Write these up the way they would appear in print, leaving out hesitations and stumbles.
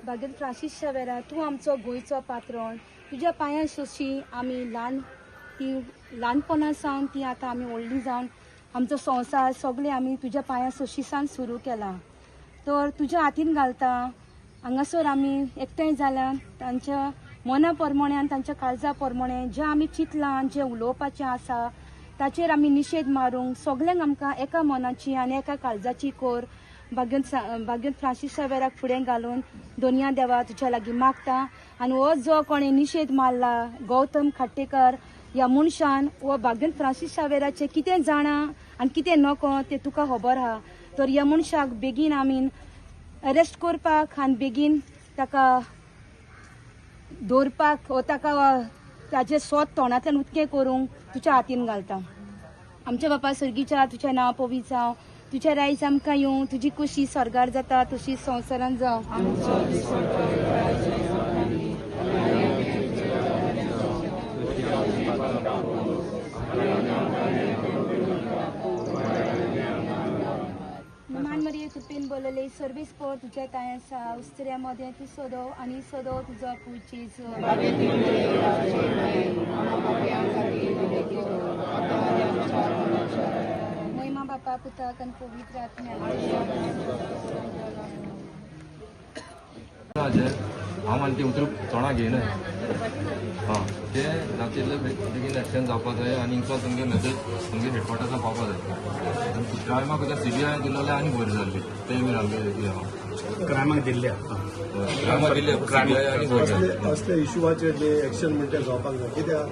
बागेंत फ्रांसीस शावेरा, तूं आमचो गोंयचो पात्रण. तुज्या पांयां सोशी आमी ल्हानपणा सावन ती आतां आमी व्हडली जावन आमचो संवसार सगळे आमी तुज्या पांयां सोशी सावन सुरू केला. तर तुज्या हातीन घालता हांगासर आमी एकठांय जाल्यान तांच्या मना प्रमाणे आनी तांच्या काळजा प्रमाणे जें आमी चिंतलां जें उलोवपाचें आसा ताचेर आमी निशेध मारूंक सगळ्यांक आमकां एका मनाची आनी एका काळजाची कोर बागेंत फ्रांसीस शावेराक फुडें घालून दोनया देवा तुज्या लागीं मागता. आनी हो जो कोणें निशेध मारला गौतम खाट्टेकर ह्या मनशान हो बागेंत फ्रांसीस शावेराचें कितें जाणा आनी कितें नको तें तुका खबर आहा. तर ह्या मनशाक बेगीन आमी अरेस्ट करपाक आनी बेगीन ताका दवरपाक वा ताका ताजें स्वत तोंडांतल्यान उक्तें करूंक तुज्या हातीन घालता. आमच्या बापा सर्गीच्या तुजें नांव पवित्र जावं. तुज्या रायज आमकां येवं. तुजी कशी स्वर्गार जाता तशी संवसारांत जावं. मान मरिये तुपेन बोलले सर्वेस पोर तुज्या ताय आसा उस्त्र्यामध्ये तूं सोदो आनी सोदो तुजो पुजेचो. महिमा बापा पुतक आनी पवित्र आत्म्या. हांव आनी ती उतर तोंडाक घेयना. ते जातले बेगीन एक्शन जावपा जाय आनी इंको तुमगे मेसेज तुमगे हेडक्वॉर्टर्सान पावपा जाय. क्रायमाक सुद्दां CBI दिलेले आनी बरी जाल्ली ते बी आमगे क्रायमाक दिल्ल्या क्रायमाक दिल्ले CBI आनी बरी जाल्ली. असल्या इशूवाचेर जे एक्शन म्हणटा जावपाक जाय. कित्याक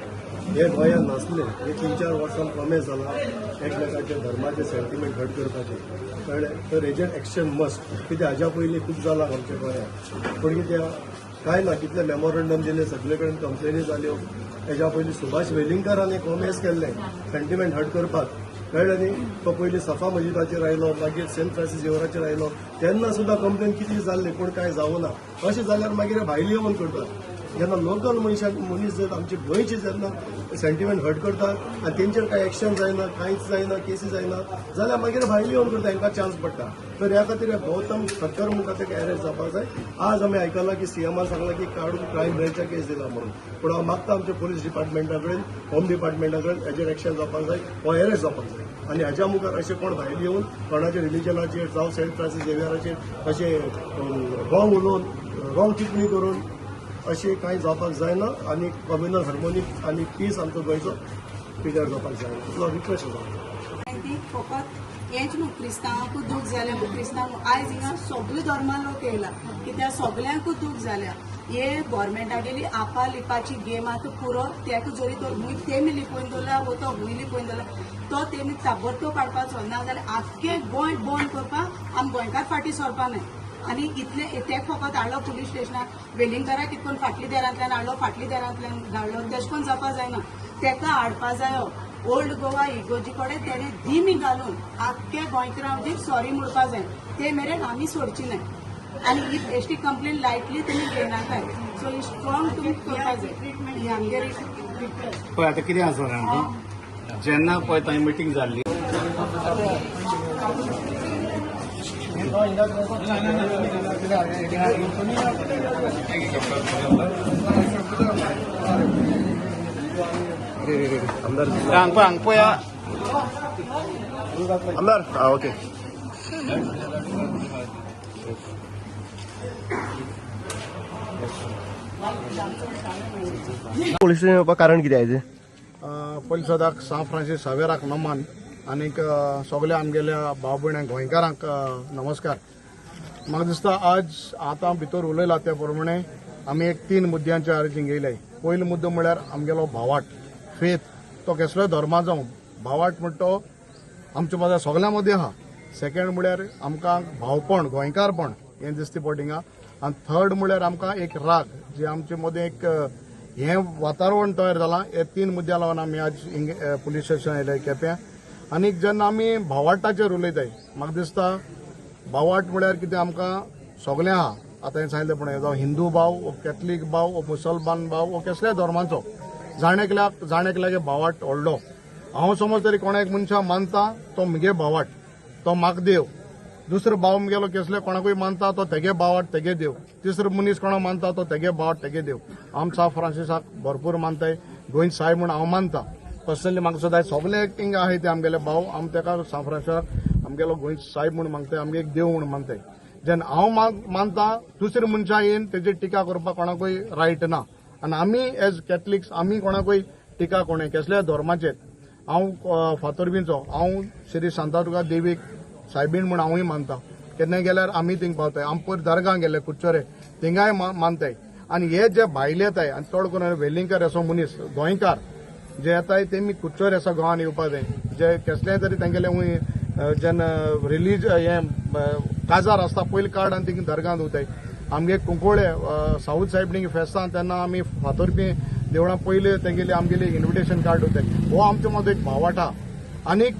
हे गोंयांत नासले हे 3-4 वर्सां प्रमेस जाला एकमेकाचे धर्माचे सेंटिमेंट हट करपाचे कळ्ळें. तर हेजेर एक्शन मस्ट. कित्याक हाज्या पयलीं खूब जालां आमच्या गोंयांत. पूण कित्याक कांय ना कितले मेमोरंडम दिले सगळे कडेन कंप्लेनी जाल्यो. हेज्या पयलीं सुभाष वेलिंगरान एक प्रमेस केल्लें सेंटिमेंट हट करपाक कळ्ळें न्ही. तो पयलीं सफा मजिदाचेर आयलो मागीर सेंट फ्रांसीस झेवियराचेर आयलो तेन्ना सुद्दां कंप्लेन कितली जाल्ली पूण कांय जावं ना. अशें जाल्यार मागीर भायली येवन करतात. जेन्ना लोकल मनीस जर आमचे गोंयचे जेन्ना सेंटिमेंट हट करतात आनी तेंचेर कांय एक्शन जायना कांयच जायना केसी जायना जाल्यार मागीर भायली येवन करता हांकां चान्स पडटा. तर ह्या खातीर गौतम खट्टर मुखार ताका अरेस्ट जावपाक जाय. आज आमी आयकलां की CMान सांगलां की काडून क्रायम ब्रँचाक केस दिला म्हणून. पूण हांव मागता आमच्या पुलीस डिपार्टमेंटा कडेन होम डिपार्टमेंटा कडेन हेजेर एक्शन जावपाक जाय हो अरेस्ट जावपाक जाय. आनी हाज्या मुखार अशें कोण भायली येवन कोणाच्या रिलिजनाचेर जावं सेंट फ्रांसीस झेवियराचेर अशें रॉंग उलोवन रॉंग टिप्पणी करून अशें कांय जावपाक जायना. आनी कम्युनल हार्मोनी आनी पीस आमचो गोंयचो पिड्यार जावपाक जाय इतलो रिक्वेस्ट आसा. फकत हेंच न्हू क्रिस्तांवांकूच दूख जालें. क्रिस्तांव आयज हिंगा सगळे धर्मा लोक येयला कित्याक सगळ्यांकूच दूख जाल्या. हे गव्हर्मेंटागेली आपा लिपाची गेम आतां पुरो तेका जरी तो हूंय तेमी लिपोवन दवरला वो तो हूंय लिपोवन दवरला तो तेमी ताबडतोब काडपाचो ना जाल्यार आख्खें गोंय बंद करपाक आमी गोंयकार फाटीं सरपा नाय. आनी इतले ते फकत हाडलो पुलीस स्टेशनाक वेलिंगराक कितकोन फाटल्या देरांतल्यान हाडलो फाटल्या देरांतल्यान धाडलो तेश कोन जावपा जायना. तेका हाडपा जायो. ओल्ड गोवा इगोजी कडेन तेणें धीमी घालून आख्खे गोंयकारांक सॉरी म्हणपा जाय. ते मेरेन आमी सोडची नाय. आनी ही एसटी कंप्लेन लायटली तुमी घेयनाकाय. सो ही स्ट्रॉंग तुमी करपाक जाय. ही आमगेर पळय आतां कितें आसा जाणा, जेन्ना पळय थंय मिटींग जाल्ली हांग पळया आमदार ओके पुलीस स्टेशन येवपाक कारण कितें आयज पयलीं सदांच सान फ्रांसीस सावेराक नमन आनीक सगल्या आमगेल्या भाव भयणांक गोंयकारांक नमस्कार. म्हाका दिसता आज आतां भितर उलयला त्या प्रमाणे आमी एक 3 मुद्द्यांचेर हिंग येयले. पयलो मुद्दो म्हळ्यार आमगेलो भावाट फेथ, तो कसलोय धर्मा जावं भावाट म्हणटा तो आमच्या मदीं सगल्या मदीं आहा. सेकंड म्हळ्यार आमकां भावपण गोंयकारपण हें दिसता पडिंगा. आनी थर्ड म्हळ्यार आमकां एक राग जे आमचे मदीं एक हें वातावरण तयार जालां. हे 3 मुद्द्या लागून आमी आज पुलीस स्टेशन येयले केप्यां. आनीक जेन्ना आमी भावाटाचेर उलयताय म्हाका दिसता भावाट म्हळ्यार कितें आमकां सगलें आहा. आतां हें सांगलें पण जावं हिंदू भाव वो कॅथलीक भाव वो मुसलमान भाव वो कसल्याय धर्माचो जाणेक लागे भावाट व्हडलो. हांव समज तरी कोणा एक मनशा मानता तो म्हगे भावाट, तो म्हाका देव. दुसरो भाव म्हगेलो कसले कोणाकूय मानता तो तेगे भावाट तेगे देव. तिसरो मनीस कोणा मानता तो तेगे भावाट तेगे देव. आम सान फ्रांसिसाक भरपूर मानताय. गोंय साय म्हूण हांव मानता. पर्सनली म्हाका सदां सगळे थिंग आहाय ते आमगेले भाव आम तेका सान फ्रांसिसाक आमगेलो गोंय साहेब म्हूण मानताय, आमगे एक देव म्हूण मानताय. जेन्ना हांव मानता दुसरे मनशां येवन तेजेर टिका करपाक कोणाकूय रायट ना. आनी आमी एज कॅथलिक्स आमी कोणाकूय टिका कोणें कसल्याय धर्माचेर. हांव फातोरबींचो, हांव श्री शांतादुर्गा देवीक सायबीण म्हूण हांवूय मानता. केन्नाय गेल्यार आमी थिंग पावताय. आम पयर दर्गां गेले कुच्चोरे थिंगाय मानताय. आनी हे जे भायले येताय आनी चड करून वेलिंगकर असो मनीस गोंयकार जे येताय तेमी कुच्चोरे असो गोंयान येवपाक जाय. जे कसलेय तरी तेंगेले जेन्ना हे काजार आसता पयलीं कार्ड आनी थिंग दर्गांत वताय. आमगे कुंकोळे साऊथ सायबीण फेस्तां तेन्ना आमी फातोरपी देवळां पयलीं तेंगेली आमगेली इन्विटेशन कार्ड वताय. हो आमचे मदीं एक भावाट आहा. आनीक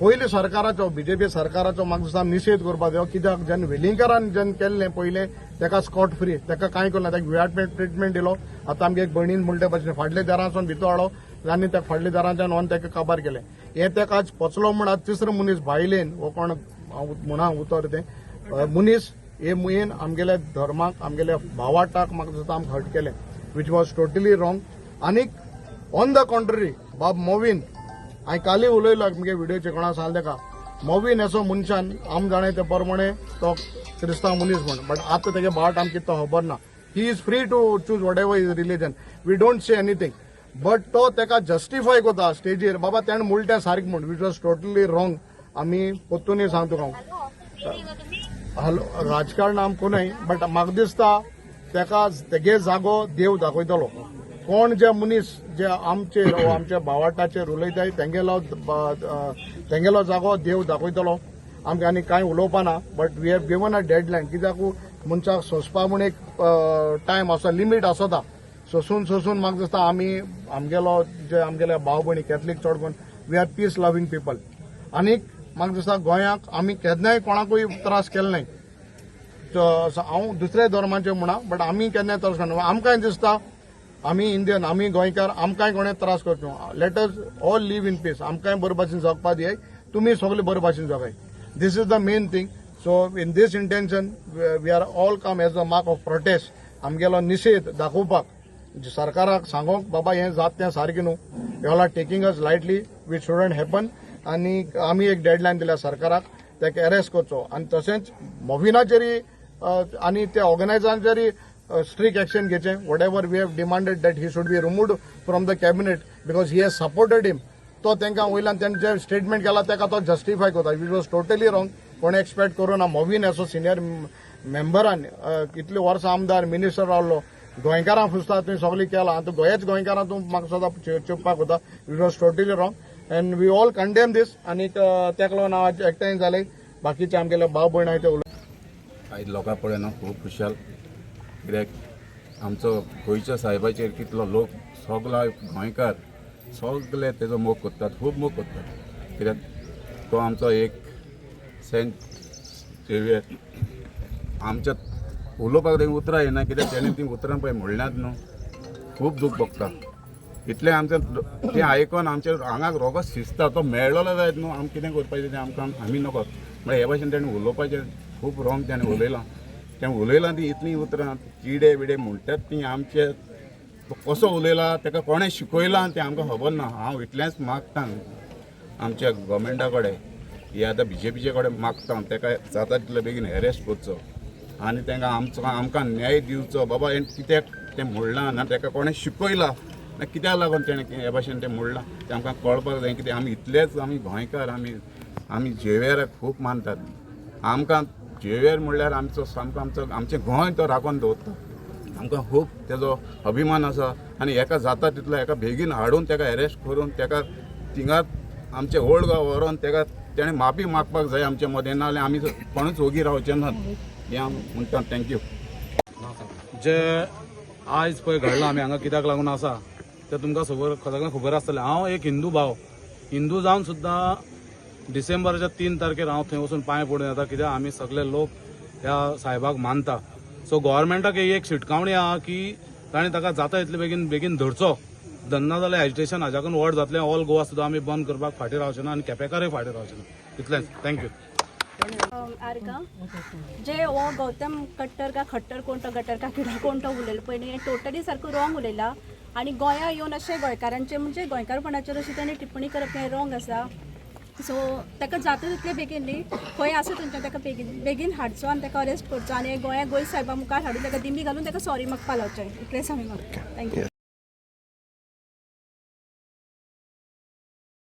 पयलीं सरकाराचो बीजेपी सरकाराचो म्हाका दिसता निशेध करपाक जाय. कित्याक जेन्ना वेलिंगकरान जेन्ना केल्लें पयलें तेका स्कॉट फ्री तेका कांय केलें ना, तेका विआयपी ट्रिटमेंट दिलो. आतां आमगे एक भयणीन म्हणटा भशेन फाटल्या दारांसून भितर हाडलो आनी त्या फाटल्या दारांच्यान व्हरून तेका काबार केलें. हें तेका आज पचलो म्हूण आज तिसरो मनीस भायलेन वो कोण म्हणा उतर तें मनीस हे मुयेन आमगेल्या धर्माक आमगेल्या भावाटाक म्हाका दिसता आमकां हट केलें, वीच वॉज टोटली रॉंग. आनीक ऑन द कॉन्ट्ररी बाब मोवीन हांवें काली उलयलो मुगे व्हिडिओचेर कोणा सांगलें तेका मोवीन असो मनशान आम जाणें ते प्रमाणे तो क्रिस्तांव मनीस म्हूण. बट आतां तेगे भाट आमकां कितें तो खबर ना. He is free to choose what ever is religion. We don't say anything. But तो तेका जस्टिफाय करता स्टेजीर बाबा तेणें म्हणलें तें सारकें म्हूण, वीच वॉज टोटली रॉंग. आमी पोत्तुनी सांगता हांव राजकारण आम कोनाय. बट म्हाका दिसता तेका तेगे जागो देव दाखयतलो. कोण जे मनीस जे आमचेर आमच्या भावाटाचेर उलयताय तेंगेलो जागो देव दाखयतलो. आमकां आनी कांय उलोवपा ना. But we have given a deadline. कित्याक मनशाक सोंसपा म्हूण एक टायम आसा, लिमीट आसता. सोसून म्हाका दिसता आमी आमगेलो जे आमगेले भाव भयणी कॅथलीक चड करून we R piece loving people. आनीक म्हाका दिसता गोंयाक आमी केन्नाय कोणाकूय त्रास केले नाय. हांव दुसऱ्या धर्माचे म्हणा बट आमी केन्नाय त्रास करना. आमकांय दिसता आमी इंडियन आमी गोंयकार आमकांय कोणें त्रास करचो. Let us all live in peace. आमकांय बरे भाशेन जगपा दियाय, तुमी सगळे बरे भाशेन जगाय. This is the main thing. So in this intention we are all come as a mark of protest. आमगेलो निशेध दाखोवपाक सरकाराक सांगोंक बाबा हें जात तें सारकें न्हू, you all are taking us lightly, which shouldn't happen. आनी आमी एक डेडलायन दिल्या सरकाराक तेका अरेस्ट करचो. आनी तशेंच मोविनाचेरय आनी त्या ऑर्गनायझरांचेरय स्ट्रिक्ट एक्शन घेवचें. Whatever we have demanded that he should be removed from the cabinet because he has supported him. तो तांकां वयल्यान तेणें जे स्टेटमेंट केला तेका तो जस्टिफाय करता, वीच वॉज टोटली रॉंग. कोणें एक्सपेक्ट करूं ना. मोवीन एसो सिनियर मेंबरान इतले वर्सां आमदार मिनिस्टर रावलो, गोंयकारां फुसता तुवें सगळें केलां, आतां गोंयाच गोंयकारां तूं म्हाका सदां चिंतपाक वता. Which was totally wrong and we all condemn this. आनीक तेका लागून हांव एकठांय जालें. बाकीचे आमगेले भाव भयण आहाय ते उलय. आयज लोकां पळयना खूब खुशाल. कित्याक आमचो गोंयच्या साहेबाचेर कितलो लोक सगळो गोंयकार सगळे तेजो मोग करतात, खूब मोग करतात. कित्याक तो आमचो एक सेंट झेवियर आमच्या उलोवपाक थंय उतरां येना कित्याक तेणें ती उतरां पळय म्हणल्यात न्हू खूब दूख भोगता इतलें आमचें तें आयकून आमचे आंगाक रोगोच शिजता तो मेळ्ळलो जायत न्हू आमी कितें करपाचें तें आमकां आमी नकत म्हळ्यार हे भाशेन तेणें उलोवपाचें खूब रॉंग तेणें उलयलां ती इतलीं उतरां किडे बिडे म्हणटात ती आमचे तो कसो उलयला ताका कोणें शिकयलां तें आमकां खबर ना हांव इतलेंच मागतां आमच्या गव्हर्मेंटा कडेन हे आतां BJPचे कडेन मागता ताका जाता तितले बेगीन अरेस्ट करचो आनी तांकां आमकां न्याय दिवचो बाबा हें कित्याक तें म्हणलां ना ताका कोणें शिकयलां ना कित्याक लागून तेणें हे भाशेन तें म्हणलां तें आमकां कळपाक जाय कितें आमी इतलेच आमी गोंयकार आमी जेवेराक खूब मानतात आमकां जेवेर म्हणल्यार आमचो सामको आमचें गोंय तो राखून दवरता आमकां खूब तेजो अभिमान आसा आनी हेका जाता तितलो हेका बेगीन हाडून ताका अरेस्ट करून ताका थिंगात आमचे ओल्ड गांव व्हरोन ताका तेणें माफी मागपाक जाय आमचे मदें ना जाल्यार आमी कोणूच ओगी रावचे नात हें हांव म्हणटा थँक्यू जे आयज पळय घडलां आमी हांगा कित्याक लागून आसा तें तुमकां सगळ्यांक खबर आसतलें हांव एक हिंदू भाव हिंदू जावन सुद्दां डिसेंबराच्या 3 तारखेर हांव थंय वचून पांय पडून येता कित्याक आमी सगळे लोक ह्या सायबाक मानता सो गोव्हर्मेंटाक ही एक शिटकावणी आहा की ताणें ताका जाता तितले बेगीन धरचो धरना जाल्यार एजिटेशन हाज्याकून व्हड जातलें ऑल गोवा सुद्दां आमी बंद करपाक फाटीं रावचे ना आनी केपेकारूय फाटीं रावचे ना इतलेंच थँक्यू आर्गा जे हो गौतम कट्टर का खट्टर कोण तो गटर का किडा कोण तो उलयलो पळय न्ही टोटली सारको रॉंग उलयला आनी गोंया येवन अशें गोंयकारांचे म्हणजे गोंयकारपणाचेर अशी ताणें टिप्पणी करप हें रॉंग आसा सो ताका जाता तितले बेगीन न्ही खंय आसा थंयच्यान ताका बेगीन हाडचो आनी ताका अरेस्ट करचो आनी गोंया गोंय सायबा मुखार हाडून ताका दिमी घालून ताका सॉरी मागपा लावचें इतलेंच आमी मागता थँक्यू